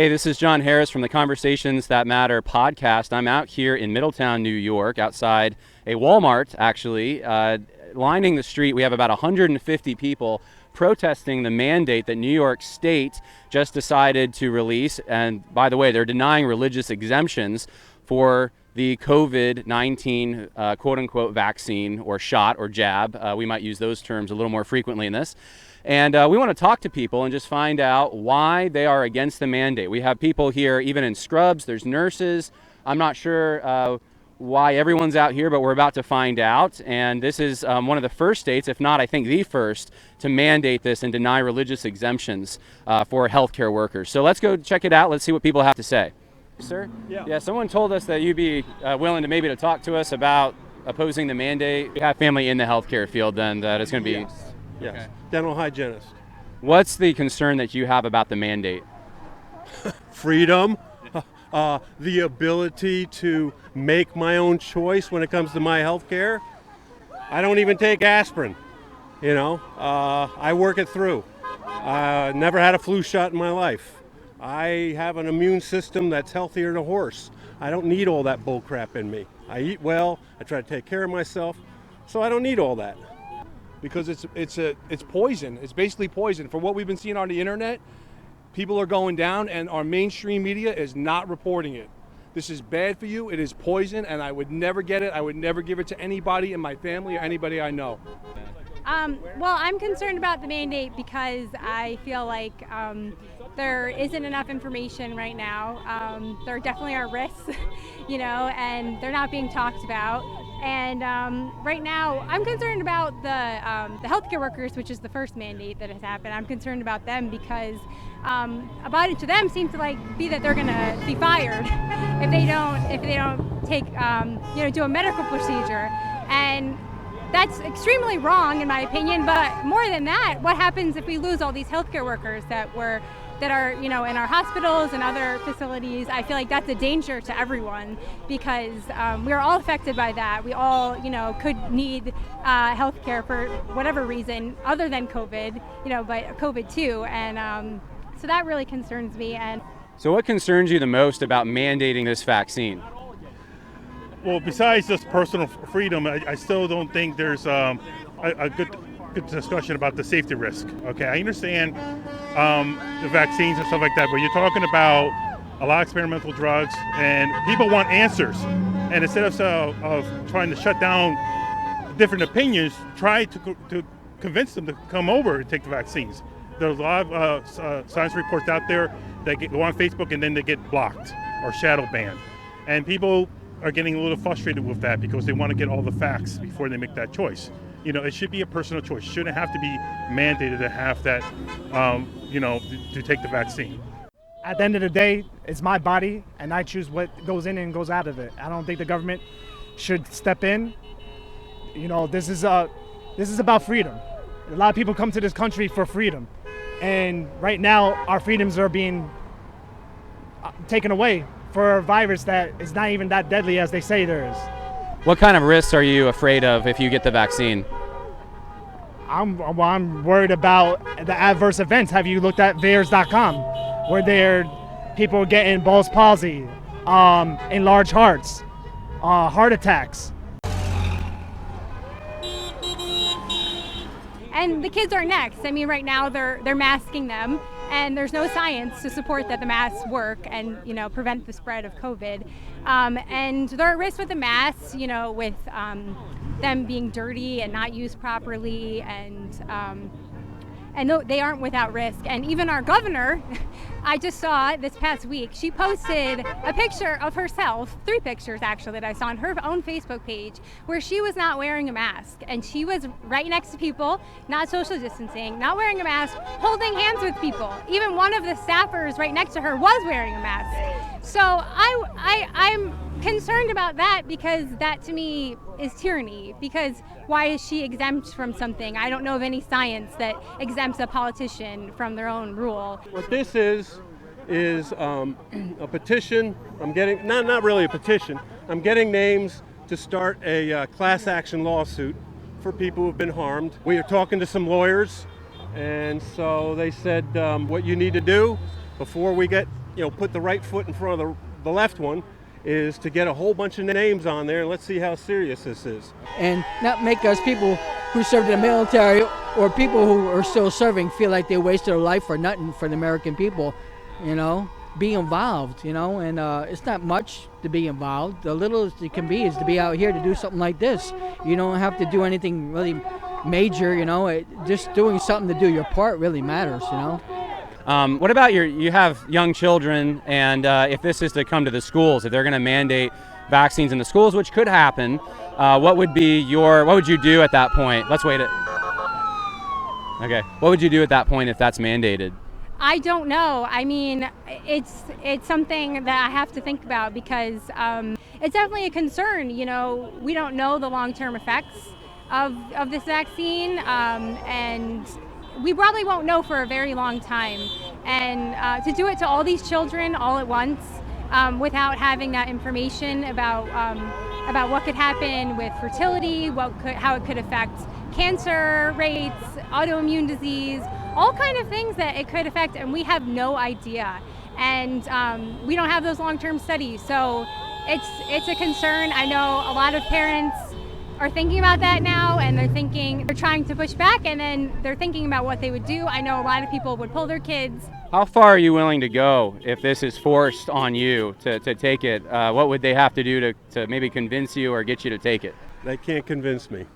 Hey, this is John Harris from the Conversations That Matter podcast. I'm out here in Middletown, New York, outside a Walmart, actually. Lining the street, we have about 150 people protesting the mandate that New York State just decided to release. And by the way, they're denying religious exemptions for the COVID-19 quote-unquote vaccine or shot or jab. We might use those terms a little more frequently in this. And we want to talk to people and just find out why they are against the mandate. We have people here even in scrubs. There's nurses. I'm not sure why everyone's out here, but we're about to find out. And this is one of the first states, if not, I think the first, to mandate this and deny religious exemptions for healthcare workers. So let's go check it out. Let's see what people have to say. Sir? Yeah, someone told us that you'd be willing to maybe to talk to us about opposing the mandate. We have family in the healthcare field then that it's going to be... Yes. Okay. Dental hygienist. What's the concern that you have about the mandate? Freedom, the ability to make my own choice when it comes to my health care. I don't even take aspirin, I work it through. Never had a flu shot in my life. I have an immune system that's healthier than a horse. I don't need all that bull crap in me. I eat well, I try to take care of myself, so I don't need all that. Because it's poison. It's basically poison. For what we've been seeing on the internet, people are going down and our mainstream media is not reporting it. This is bad for you. It is poison, and I would never get it. I would never give it to anybody in my family or anybody I know. Well, I'm concerned about the mandate because I feel like there isn't enough information right now. There definitely are risks, and they're not being talked about. And right now, I'm concerned about the healthcare workers, which is the first mandate that has happened. I'm concerned about them because about it to them seems to be that they're going to be fired if they don't take do a medical procedure, and that's extremely wrong in my opinion. But more than that, what happens if we lose all these healthcare workers that are in our hospitals and other facilities? I feel like that's a danger to everyone because we're all affected by that. We all, could need health care for whatever reason other than COVID, but COVID too. And so that really concerns me. And so what concerns you the most about mandating this vaccine? Well, besides just personal freedom, I still don't think there's a good discussion about the safety risk. Okay, I understand the vaccines and stuff like that, but you're talking about a lot of experimental drugs, and people want answers. And instead of trying to shut down different opinions, try to convince them to come over and take the vaccines. There's a lot of science reports out there that go on Facebook and then they get blocked or shadow banned, and people are getting a little frustrated with that because they want to get all the facts before they make that choice. It should be a personal choice. It shouldn't have to be mandated to have that, to take the vaccine. At the end of the day, it's my body, and I choose what goes in and goes out of it. I don't think the government should step in. This is about freedom. A lot of people come to this country for freedom, and right now our freedoms are being taken away for a virus that is not even that deadly as they say there is. What kind of risks are you afraid of if you get the vaccine? I'm worried about the adverse events. Have you looked at VAERS.com, where people are getting Bell's palsy, enlarged hearts, heart attacks? And the kids are next. I mean, right now they're masking them, and there's no science to support that the masks work and prevent the spread of COVID. And they're at risk with the masks, with them being dirty and not used properly, and no, they aren't without risk. And even our governor, I just saw this past week, she posted a picture of herself, 3 pictures actually that I saw on her own Facebook page, where she was not wearing a mask, and she was right next to people, not social distancing, not wearing a mask, holding hands with people. Even one of the staffers right next to her was wearing a mask. So I'm concerned about that because that to me is tyranny. Because why is she exempt from something? I don't know of any science that exempts a politician from their own rule. What this is a petition. I'm getting, not really a petition, I'm getting names to start a class action lawsuit for people who've been harmed. We are talking to some lawyers, and so they said what you need to do before we get put the right foot in front of the left one, is to get a whole bunch of names on there, and let's see how serious this is. And not make us people who served in the military or people who are still serving feel like they wasted their life for nothing for the American people, be involved, and it's not much to be involved. The littlest it can be is to be out here to do something like this. You don't have to do anything really major, just doing something to do your part really matters, What about you have young children, and if this is to come to the schools, if they're going to mandate vaccines in the schools, which could happen, what would you do at that point? Let's wait it. Okay. What would you do at that point if that's mandated? I don't know. I mean, it's something that I have to think about because it's definitely a concern. We don't know the long-term effects of this vaccine, and we probably won't know for a very long time. And to do it to all these children all at once without having that information about what could happen with fertility, how it could affect cancer rates, autoimmune disease, all kind of things that it could affect, and we have no idea. And we don't have those long-term studies, so it's a concern. I know a lot of parents are thinking about that now, and they're trying to push back, and then they're thinking about what they would do. I know a lot of people would pull their kids. How far are you willing to go if this is forced on you to take it? What would they have to do to maybe convince you or get you to take it? They can't convince me.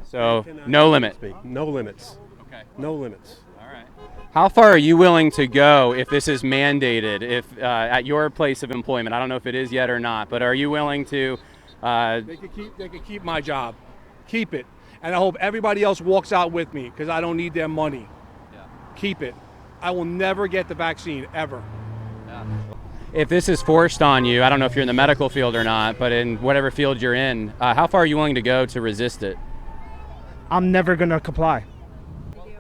So no limit. No limits. Okay. No limits. All right. How far are you willing to go if this is mandated? If at your place of employment, I don't know if it is yet or not, but are you willing to? They could keep my job, keep it, and I hope everybody else walks out with me because I don't need their money. Yeah. Keep it. I will never get the vaccine ever. Yeah. If this is forced on you, I don't know if you're in the medical field or not, but in whatever field you're in, how far are you willing to go to resist it? I'm never going to comply.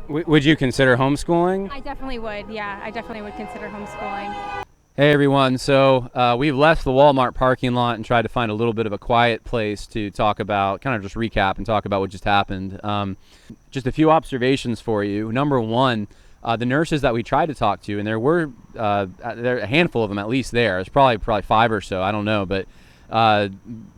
Would you consider homeschooling? I definitely would. Yeah, I definitely would consider homeschooling. Hey everyone, so we've left the Walmart parking lot and tried to find a little bit of a quiet place to talk about, kind of just recap and talk about what just happened. Just a few observations for you. Number one, the nurses that we tried to talk to, and there were a handful of them at least there. There's probably 5 or so, I don't know, but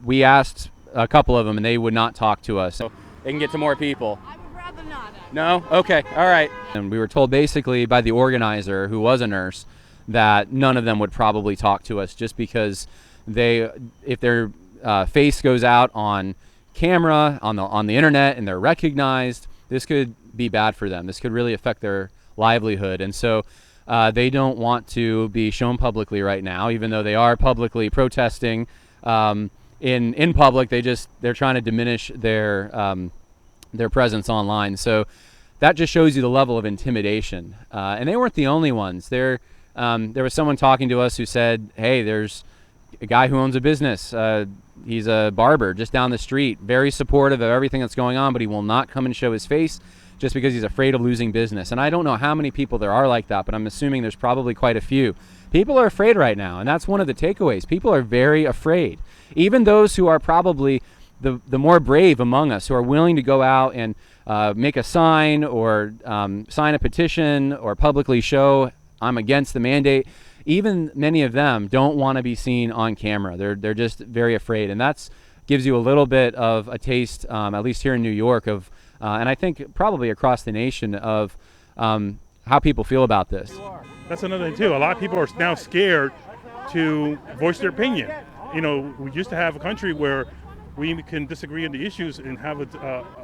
we asked a couple of them and they would not talk to us. So they can get to more people. I would rather not. No? Okay, all right. And we were told basically by the organizer, who was a nurse, that none of them would probably talk to us just because if their face goes out on camera, on the internet, and they're recognized, this could be bad for them. This could really affect their livelihood. And so they don't want to be shown publicly right now, even though they are publicly protesting in public. They're trying to diminish their presence online. So that just shows you the level of intimidation. And they weren't the only ones. There was someone talking to us who said, hey, there's a guy who owns a business. He's a barber just down the street, very supportive of everything that's going on, but he will not come and show his face just because he's afraid of losing business. And I don't know how many people there are like that, but I'm assuming there's probably quite a few. People are afraid right now, and that's one of the takeaways. People are very afraid. Even those who are probably the more brave among us, who are willing to go out and make a sign or sign a petition or publicly show I'm against the mandate, even many of them don't want to be seen on camera. They're just very afraid, and that's gives you a little bit of a taste, at least here in New York, of and I think probably across the nation, of how people feel about this. That's another thing too. A lot of people are now scared to voice their opinion. We used to have a country where we can disagree on the issues and have it.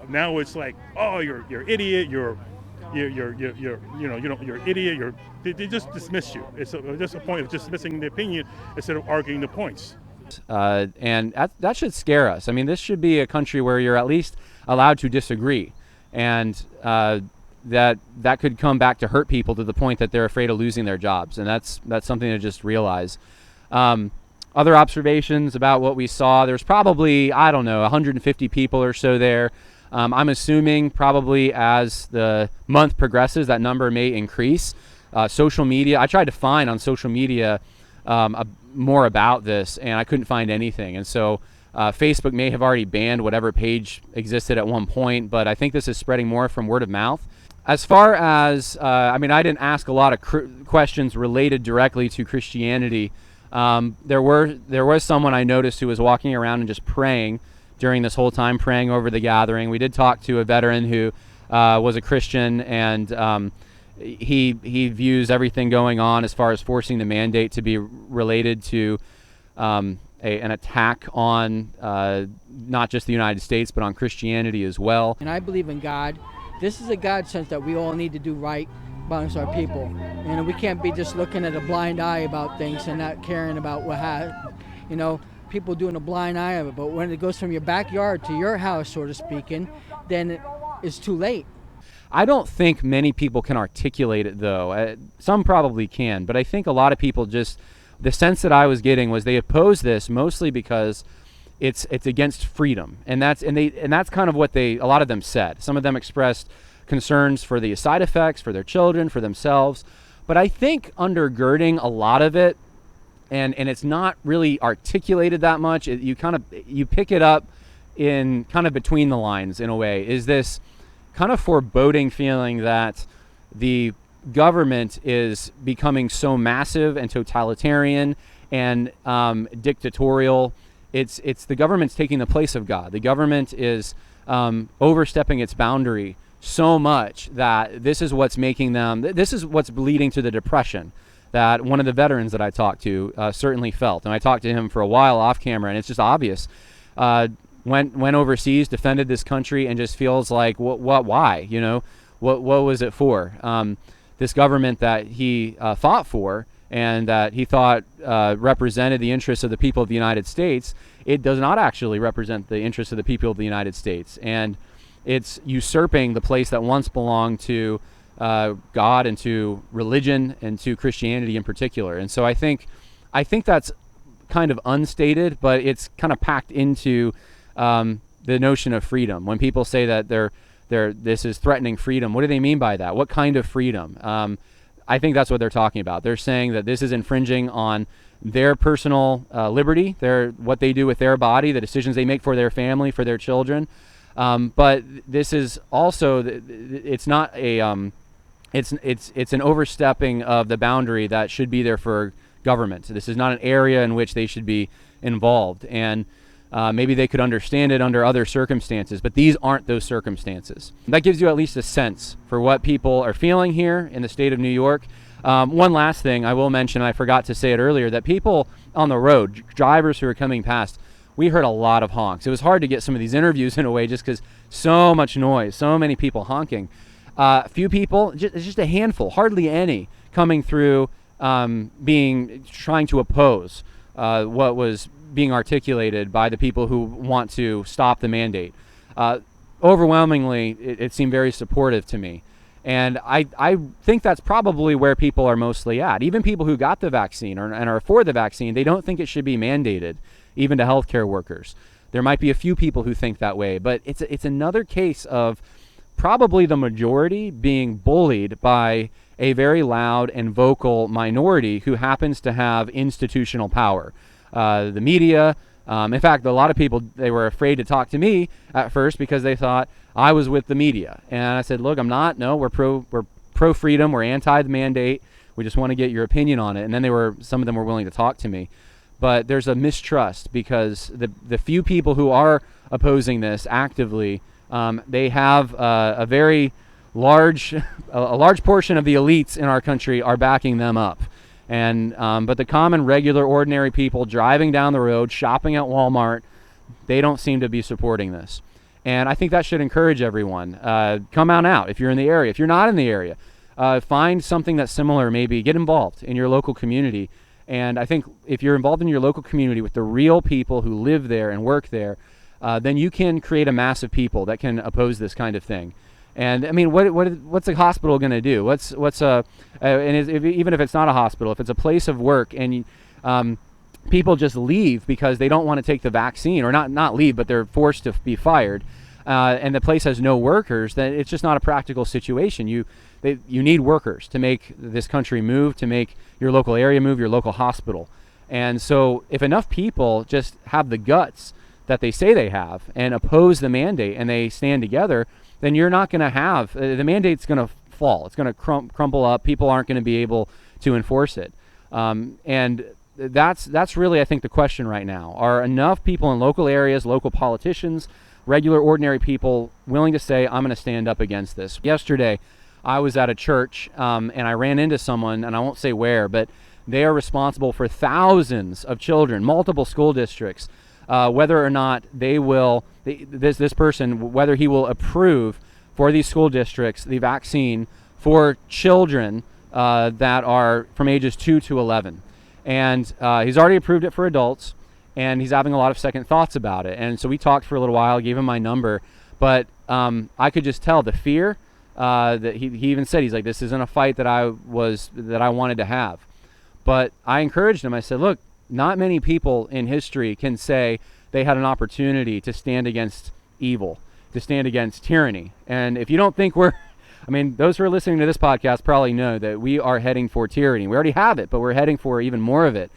Now it's like, oh, you're idiot. You're idiot. They just dismiss you. It's just a point of dismissing the opinion instead of arguing the points. And that should scare us. I mean, this should be a country where you're at least allowed to disagree, and that could come back to hurt people to the point that they're afraid of losing their jobs, and that's something to just realize. Other observations about what we saw: there's probably, 150 people or so there. I'm assuming probably as the month progresses, that number may increase. Social media, I tried to find on social media more about this, and I couldn't find anything. And so Facebook may have already banned whatever page existed at one point, but I think this is spreading more from word of mouth. As far as, I mean, I didn't ask a lot of questions related directly to Christianity. There was someone I noticed who was walking around and just praying during this whole time, praying over the gathering. We did talk to a veteran who was a Christian, and he views everything going on as far as forcing the mandate to be related to an attack on not just the United States, but on Christianity as well. And I believe in God. This is a God sense that we all need to do right amongst our people. We can't be just looking at a blind eye about things and not caring about people doing a blind eye of it. But when it goes from your backyard to your house, so to speaking, then it's too late. I don't think many people can articulate it, though. Some probably can, but I think a lot of people just, the sense that I was getting was they oppose this mostly because it's against freedom, and that's kind of what a lot of them said. Some of them expressed concerns for the side effects for their children, for themselves, but I think undergirding a lot of it, and it's not really articulated that much. You pick it up in kind of between the lines in a way. Is this kind of foreboding feeling that the government is becoming so massive and totalitarian and dictatorial? It's the government's taking the place of God. The government is overstepping its boundary so much that this is what's making them. This is what's leading to the depression that one of the veterans that I talked to certainly felt. And I talked to him for a while off camera, and it's just obvious. Went overseas, defended this country, and just feels like why? What was it for? This government that he fought for and that he thought represented the interests of the people of the United States, it does not actually represent the interests of the people of the United States. And it's usurping the place that once belonged to God and to religion and to Christianity in particular. And so I think that's kind of unstated, but it's kind of packed into the notion of freedom. When people say that this is threatening freedom, what do they mean by that? What kind of freedom? I think that's what they're talking about. They're saying that this is infringing on their personal liberty, what they do with their body, the decisions they make for their family, for their children. But this is also, it's not it's an overstepping of the boundary that should be there for government. This is not an area in which they should be involved. And maybe they could understand it under other circumstances, but these aren't those circumstances. That gives you at least a sense for what people are feeling here in the state of New York. One last thing I will mention, I forgot to say it earlier, that people on the road, drivers who are coming past, we heard a lot of honks. It was hard to get some of these interviews in a way just because so much noise, so many people honking. Few people, just a handful, hardly any, coming through trying to oppose what was being articulated by the people who want to stop the mandate. Overwhelmingly, it seemed very supportive to me. And I think that's probably where people are mostly at. Even people who got the vaccine and are for the vaccine, they don't think it should be mandated, even to healthcare workers. There might be a few people who think that way, but it's another case of probably the majority being bullied by a very loud and vocal minority who happens to have institutional power. The media, in fact, a lot of people, they were afraid to talk to me at first because they thought I was with the media. And I said, look, I'm not. No, we're pro freedom. We're anti the mandate. We just want to get your opinion on it. And then some of them were willing to talk to me. But there's a mistrust because the few people who are opposing this actively, they have a very large portion of the elites in our country are backing them up. And but the common, regular, ordinary people driving down the road, shopping at Walmart, they don't seem to be supporting this. And I think that should encourage everyone. Come on out if you're in the area. If you're not in the area, find something that's similar. Maybe get involved in your local community. And I think if you're involved in your local community with the real people who live there and work there, then you can create a mass of people that can oppose this kind of thing. And I mean, what's a hospital going to do? Even if it's not a hospital, if it's a place of work and people just leave because they don't want to take the vaccine, or not leave, but they're forced to be fired, and the place has no workers, then it's just not a practical situation. You need workers to make this country move, to make your local area move, your local hospital. And so if enough people just have the guts that they say they have and oppose the mandate and they stand together, then you're not going to have the mandate's going to fall. It's going to crumble up. People aren't going to be able to enforce it. And that's really, I think, the question right now. Are enough people in local areas, local politicians, regular, ordinary people willing to say, I'm going to stand up against this? Yesterday, I was at a church and I ran into someone, and I won't say where, but they are responsible for thousands of children, multiple school districts, whether or not they will, this person, whether he will approve for these school districts the vaccine for children that are from ages 2 to 11. And he's already approved it for adults, and he's having a lot of second thoughts about it. And so we talked for a little while, gave him my number, but I could just tell the fear that he even said, he's like, this isn't a fight that I wanted to have. But I encouraged him. I said, look, not many people in history can say they had an opportunity to stand against evil, to stand against tyranny. And if you don't think those who are listening to this podcast probably know that we are heading for tyranny. We already have it, but we're heading for even more of it.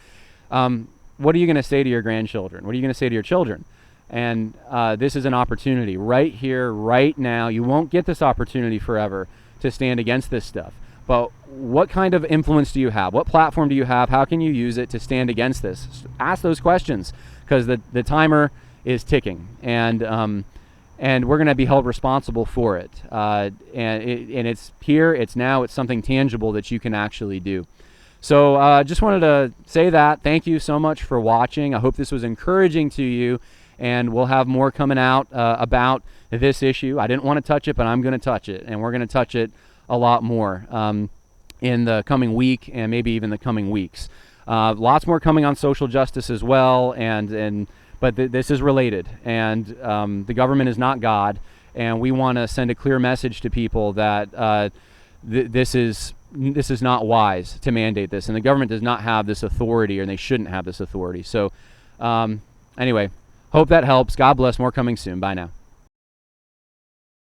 What are you going to say to your grandchildren? What are you going to say to your children? And this is an opportunity right here, right now. You won't get this opportunity forever to stand against this stuff. But what kind of influence do you have? What platform do you have? How can you use it to stand against this? Ask those questions, because the timer is ticking, and we're going to be held responsible for it. And it's here, it's now, it's something tangible that you can actually do. So just wanted to say that. Thank you so much for watching. I hope this was encouraging to you, and we'll have more coming out about this issue. I didn't want to touch it, but I'm going to touch it, and we're going to touch it a lot more in the coming week and maybe even the coming weeks. Lots more coming on social justice as well, but this is related, and the government is not God, and we want to send a clear message to people that this is not wise to mandate this, and the government does not have this authority, and they shouldn't have this authority. So anyway, hope that helps. God bless. More coming soon. Bye now.